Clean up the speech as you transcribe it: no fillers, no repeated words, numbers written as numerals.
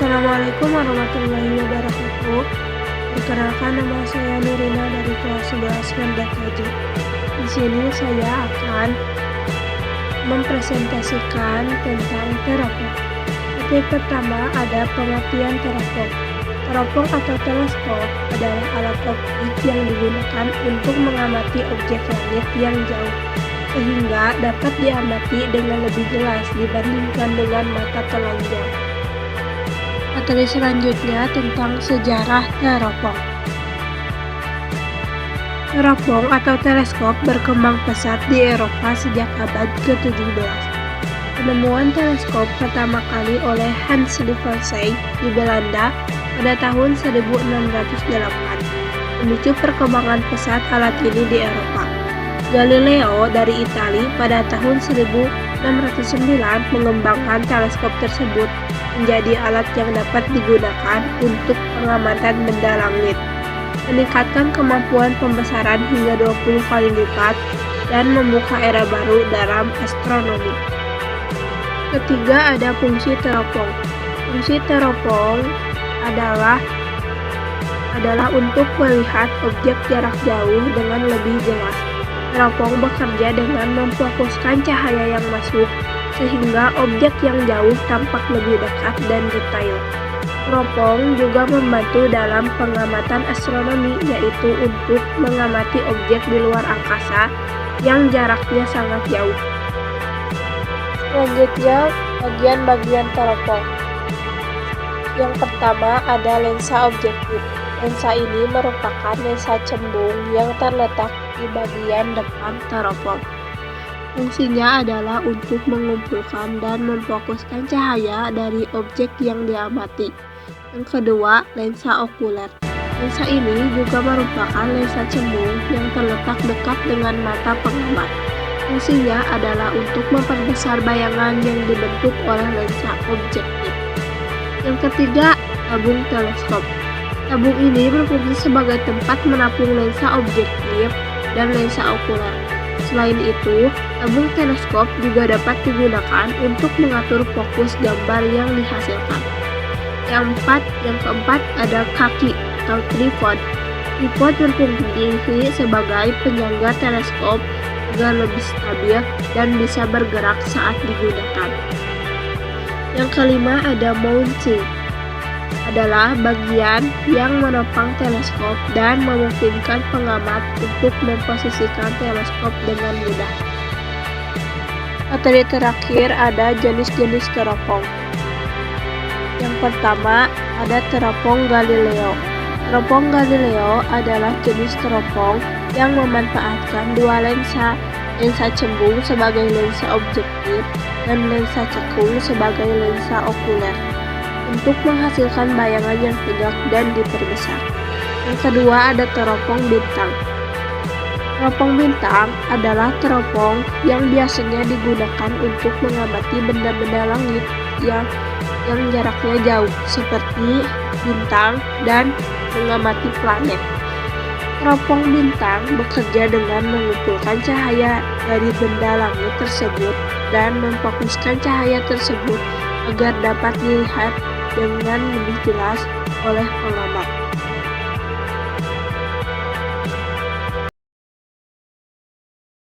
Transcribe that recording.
Assalamualaikum warahmatullahi wabarakatuh. Perkenalkan, nama saya Nurina dari kelas 11 Mendak KJ. Di sini saya akan mempresentasikan tentang teropong. Topik pertama ada pengertian teropong. Teropong atau teleskop adalah alat optik yang digunakan untuk mengamati objek langit yang jauh, sehingga dapat diamati dengan lebih jelas dibandingkan dengan mata telanjang. Materi selanjutnya tentang sejarah teropong. Teropong atau teleskop berkembang pesat di Eropa sejak abad ke-17. Penemuan teleskop pertama kali oleh Hans Lippershey di Belanda pada tahun 1608 memicu perkembangan pesat alat ini di Eropa. Galileo dari Italia pada tahun 1609 mengembangkan teleskop tersebut menjadi alat yang dapat digunakan untuk pengamatan benda langit, meningkatkan kemampuan pembesaran hingga 20 kali lipat, dan membuka era baru dalam astronomi. Ketiga, ada fungsi teropong. Fungsi teropong adalah untuk melihat objek jarak jauh dengan lebih jelas. Teropong bekerja dengan memfokuskan cahaya yang masuk sehingga objek yang jauh tampak lebih dekat dan detail. Teropong juga membantu dalam pengamatan astronomi, yaitu untuk mengamati objek di luar angkasa yang jaraknya sangat jauh. Selanjutnya, bagian-bagian teropong. Yang pertama ada lensa objektif. Lensa ini merupakan lensa cembung yang terletak di bagian depan teropong. Fungsinya adalah untuk mengumpulkan dan memfokuskan cahaya dari objek yang diamati. Yang kedua, lensa okuler. Lensa ini juga merupakan lensa cembung yang terletak dekat dengan mata pengamat. Fungsinya adalah untuk memperbesar bayangan yang dibentuk oleh lensa objektif. Yang ketiga, tabung teleskop. Tabung ini berfungsi sebagai tempat menampung lensa objektif dan lensa okuler. Selain itu, tabung teleskop juga dapat digunakan untuk mengatur fokus gambar yang dihasilkan. Yang keempat ada kaki atau tripod. Tripod berfungsi sebagai penyangga teleskop agar lebih stabil dan bisa bergerak saat digunakan. Yang kelima ada mounting. Adalah bagian yang menopang teleskop dan memungkinkan pengamat untuk memposisikan teleskop dengan mudah. Materi terakhir ada jenis-jenis teropong. Yang pertama ada teropong Galileo. Teropong Galileo adalah jenis teropong yang memanfaatkan dua lensa cembung sebagai lensa objektif dan lensa cekung sebagai lensa okuler, untuk menghasilkan bayangan yang tegak dan diperbesar. Yang kedua ada teropong bintang. Teropong bintang adalah teropong yang biasanya digunakan untuk mengamati benda-benda langit yang jaraknya jauh, seperti bintang dan mengamati planet. Teropong bintang bekerja dengan mengumpulkan cahaya dari benda langit tersebut dan memfokuskan cahaya tersebut agar dapat dilihat dengan lebih jelas oleh pengamat.